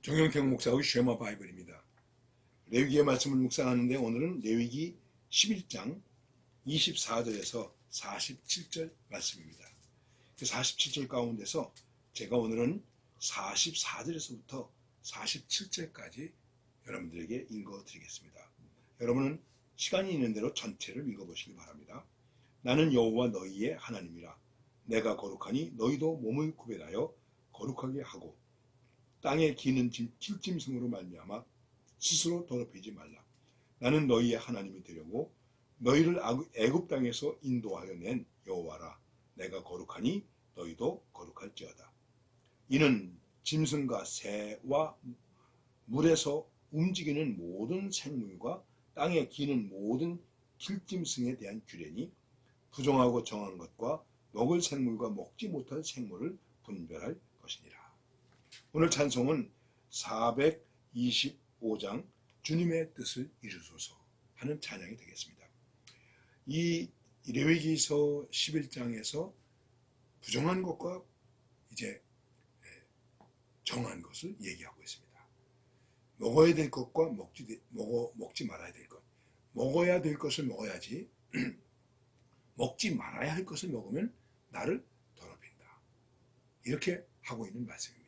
정영택 목사의 쉐마 바이블입니다. 레위기의 말씀을 묵상하는데 오늘은 레위기 11장 24절에서 47절 말씀입니다. 그 47절 가운데서 제가 오늘은 44절에서부터 47절까지 여러분들에게 읽어드리겠습니다. 여러분은 시간이 있는 대로 전체를 읽어보시기 바랍니다. 나는 여호와 너희의 하나님이라. 내가 거룩하니 너희도 몸을 구별하여 거룩하게 하고 땅에 기는 찔짐승으로 말미암아 스스로 더럽히지 말라. 나는 너희의 하나님이 되려고 너희를 애굽 땅에서 인도하여 낸 여호와라. 내가 거룩하니 너희도 거룩할지어다. 이는 짐승과 새와 물에서 움직이는 모든 생물과 땅에 기는 모든 길짐승에 대한 규례니 부정하고 정한 것과 먹을 생물과 먹지 못할 생물을 분별할 것이니라. 오늘 찬송은 425장 주님의 뜻을 이루소서 하는 찬양이 되겠습니다. 이 레위기서 11장에서 부정한 것과 이제 정한 것을 얘기하고 있습니다. 먹어야 될 것과 먹지 말아야 될 것. 먹어야 될 것을 먹어야지 먹지 말아야 할 것을 먹으면 나를 더럽힌다. 이렇게 하고 있는 말씀입니다.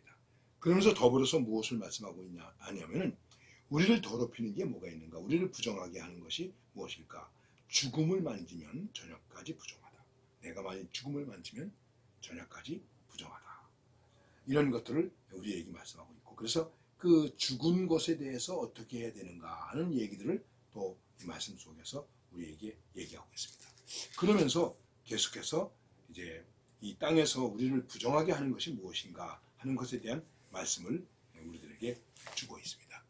그러면서 더불어서 무엇을 말씀하고 하냐면은 우리를 더럽히는 게 뭐가 있는가? 우리를 부정하게 하는 것이 무엇일까? 죽음을 만지면 저녁까지 부정하다. 내가 만약 죽음을 만지면 저녁까지 부정하다. 이런 것들을 우리에게 말씀하고 있고, 그래서 그 죽은 것에 대해서 어떻게 해야 되는가 하는 얘기들을 또 이 말씀 속에서 우리에게 얘기하고 있습니다. 그러면서 계속해서 이제 이 땅에서 우리를 부정하게 하는 것이 무엇인가 하는 것에 대한 말씀을 우리들에게 주고 있습니다.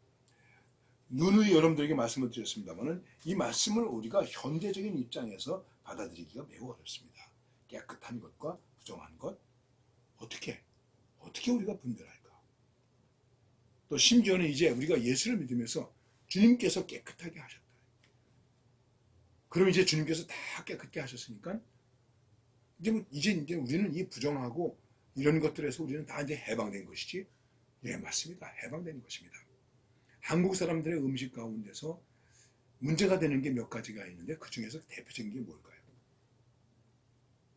누누이 여러분들에게 말씀을 드렸습니다만 이 말씀을 우리가 현대적인 입장에서 받아들이기가 매우 어렵습니다. 깨끗한 것과 부정한 것 어떻게 우리가 분별할까? 또 심지어는 이제 우리가 예수를 믿으면서 주님께서 깨끗하게 하셨다. 그럼 이제 주님께서 다 깨끗게 하셨으니까 이제 우리는 이 부정하고 이런 것들에서 우리는 다 이제 해방된 것이지. 예, 맞습니다. 해방된 것입니다. 한국 사람들의 음식 가운데서 문제가 되는 게 몇 가지가 있는데 그 중에서 대표적인 게 뭘까요?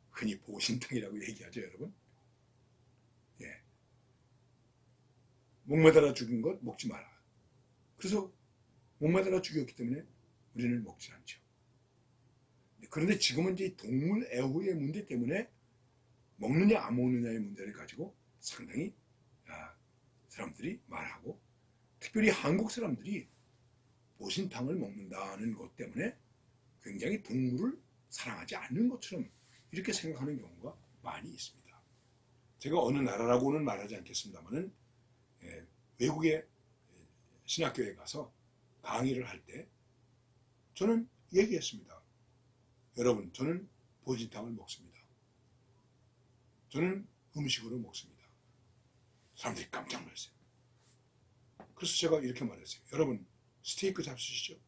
흔히 보신탕이라고 얘기하죠, 여러분. 예. 목매달아 죽인 것 먹지 마라. 그래서 목매달아 죽였기 때문에 우리는 먹지 않죠. 그런데 지금은 이제 동물 애호의 문제 때문에 먹느냐 안 먹느냐의 문제를 가지고 상당히 사람들이 말하고, 특별히 한국 사람들이 보신탕을 먹는다는 것 때문에 굉장히 동물을 사랑하지 않는 것처럼 이렇게 생각하는 경우가 많이 있습니다. 제가 어느 나라라고는 말하지 않겠습니다만은 외국의 신학교에 가서 강의를 할 때 저는 얘기했습니다. 여러분, 저는 보신탕을 먹습니다. 저는 음식으로 먹습니다. 사람들이 깜짝 놀랐어요. 그래서 제가 이렇게 말했어요. 여러분, 스테이크 잡수시죠?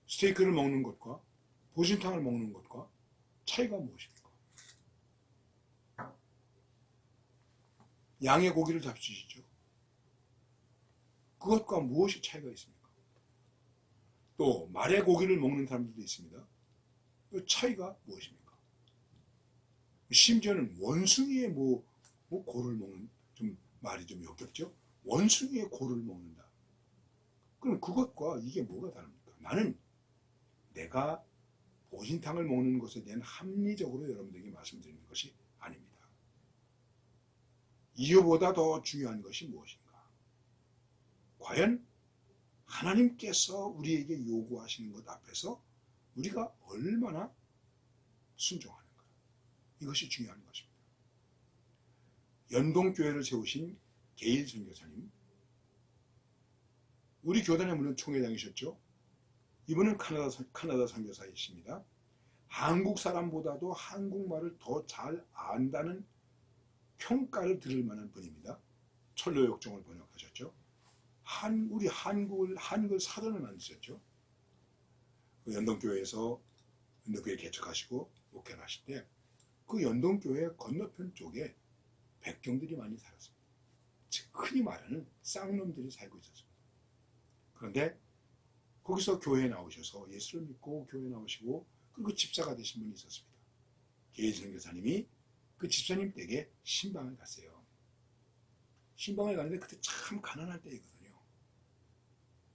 스테이크를 먹는 것과 보신탕을 먹는 것과 차이가 무엇입니까? 양의 고기를 잡수시죠? 그것과 무엇이 차이가 있습니까? 또 말의 고기를 먹는 사람들도 있습니다. 그 차이가 무엇입니까? 심지어는 원숭이의 고를 먹는, 좀 말이 좀 역겹죠? 원숭이의 고를 먹는다. 그럼 그것과 이게 뭐가 다릅니까? 나는 내가 보신탕을 먹는 것에 대한 합리적으로 여러분들에게 말씀드리는 것이 아닙니다. 이거보다 더 중요한 것이 무엇인가? 과연 하나님께서 우리에게 요구하시는 것 앞에서 우리가 얼마나 순종하는가? 이것이 중요한 것입니다. 연동교회를 세우신 게일 선교사님, 우리 교단에 물론 총회장이셨죠. 이분은 카나다 선교사이십니다. 한국 사람보다도 한국말을 더 잘 안다는 평가를 들을 만한 분입니다. 철로역정을 번역하셨죠. 우리 한글 사전을 만드셨죠. 그 연동교회에서 연동교회 개척하시고 목회를 하실 때 그 연동교회 건너편 쪽에 백정들이 많이 살았습니다. 즉 흔히 말하는 쌍놈들이 살고 있었습니다. 그런데 거기서 교회에 나오셔서 예수를 믿고 교회에 나오시고 그리고 집사가 되신 분이 있었습니다. 계일 선교사님이 그 집사님 댁에 신방을 갔어요. 신방을 가는데 그때 참 가난할 때이거든요.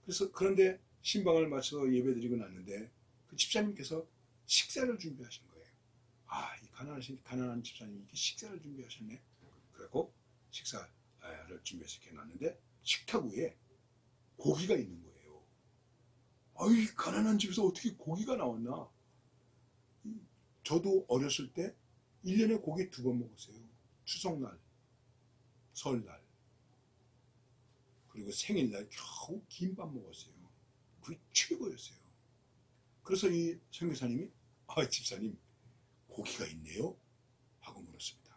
그래서 그런데 신방을 마쳐 예배드리고 났는데 그 집사님께서 식사를 준비하신 거예요. 아, 이 가난한 집사님이 이렇게 식사를 준비하셨네. 그리고 식사를 준비해서 이렇게 놨는데 식탁 위에 고기가 있는 거예요. 아이, 가난한 집에서 어떻게 고기가 나왔나? 저도 어렸을 때 1년에 고기 2번 먹었어요. 추석날, 설날, 그리고 생일날 겨우 김밥 먹었어요. 그게 최고였어요. 그래서 이 선교사님이 집사님 고기가 있네요? 하고 물었습니다.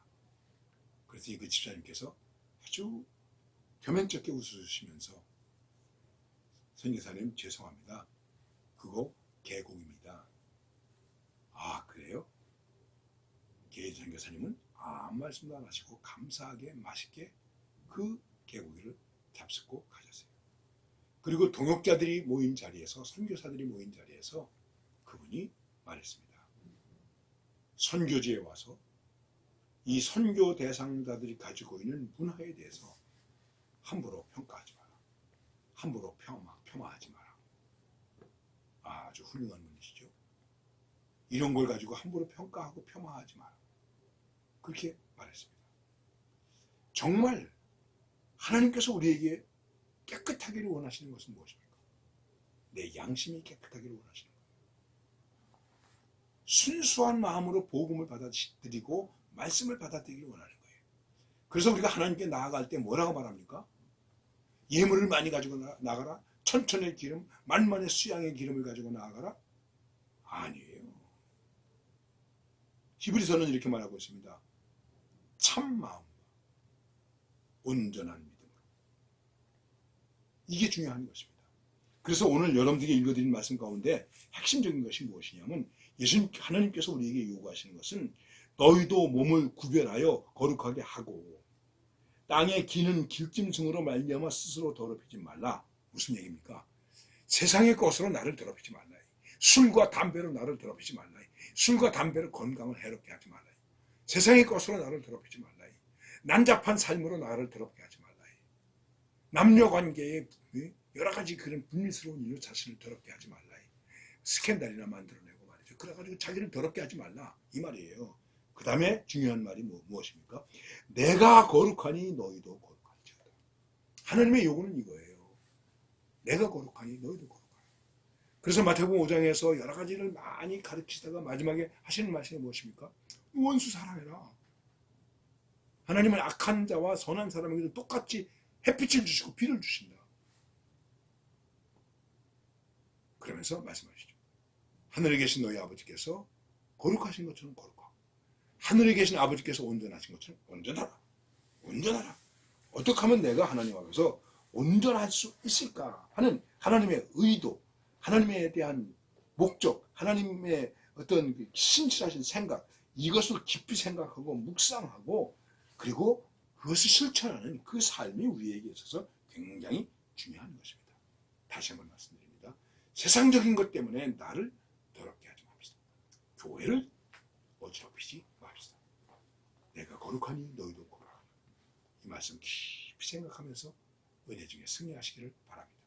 그래서 그 집사님께서 아주 겸연쩍게 웃으시면서 선교사님 죄송합니다. 그거 개고기입니다. 아, 그래요? 계일 선교사님은 아무 말씀도 안 하시고 감사하게 맛있게 그 개고기를 잡수고 가셨어요. 그리고 동역자들이 모인 자리에서, 선교사들이 모인 자리에서 그분이 말했습니다. 선교지에 와서 이 선교 대상자들이 가지고 있는 문화에 대해서 함부로 평가하지 마라. 함부로 폄하하지 마라. 아주 훌륭한 분이시죠. 이런 걸 가지고 함부로 평가하고 폄하하지 마라. 그렇게 말했습니다. 정말 하나님께서 우리에게 깨끗하기를 원하시는 것은 무엇입니까? 내 양심이 깨끗하기를 원하시는 거예요. 순수한 마음으로 복음을 받아들이고 말씀을 받아들이기를 원하는 거예요. 그래서 우리가 하나님께 나아갈 때 뭐라고 말합니까? 예물을 많이 가지고 나가라? 천천의 기름, 만만의 수양의 기름을 가지고 나아가라? 아니에요. 히브리서는 이렇게 말하고 있습니다. 참 마음과 온전한 믿음으로. 이게 중요한 것입니다. 그래서 오늘 여러분들에게 읽어드린 말씀 가운데 핵심적인 것이 무엇이냐면 예수님 하나님께서 우리에게 요구하시는 것은 너희도 몸을 구별하여 거룩하게 하고 땅에 기는 길짐승으로 말미암아 스스로 더럽히지 말라. 무슨 얘기입니까? 세상의 것으로 나를 더럽히지 말라. 술과 담배로 나를 더럽히지 말라. 술과 담배로 건강을 해롭게 하지 말라. 세상의 것으로 나를 더럽히지 말라. 난잡한 삶으로 나를 더럽게 하지 말라. 남녀관계에 여러 가지 그런 불미스러운 일로 자신을 더럽게 하지 말라. 스캔들이나 만들어내고 말이죠. 그래가지고 자기를 더럽게 하지 말라. 이 말이에요. 그 다음에 중요한 말이 무엇입니까? 내가 거룩하니 너희도 거룩할지어다. 하나님의 요구는 이거예요. 내가 거룩하니 너희도 거룩하라. 그래서 마태복음 5장에서 여러 가지를 많이 가르치다가 마지막에 하시는 말씀이 무엇입니까? 원수 사랑해라. 하나님은 악한 자와 선한 사람에게도 똑같이 햇빛을 주시고 비를 주신다. 그러면서 말씀하시죠. 하늘에 계신 너희 아버지께서 거룩하신 것처럼 거룩하고 하늘에 계신 아버지께서 온전하신 것처럼 온전하라. 온전하라. 어떻게 하면 내가 하나님 앞에서 온전할 수 있을까 하는 하나님의 의도, 하나님에 대한 목적, 하나님의 어떤 신실하신 생각, 이것을 깊이 생각하고 묵상하고 그리고 그것을 실천하는 그 삶이 우리에게 있어서 굉장히 중요한 것입니다. 다시 한번 말씀드립니다. 세상적인 것 때문에 나를 더럽게 하지 맙시다. 교회를 어지럽히지 맙시다. 내가 거룩하니 너희도 거룩하라. 이 말씀 깊이 생각하면서 은혜 중에 승리하시기를 바랍니다.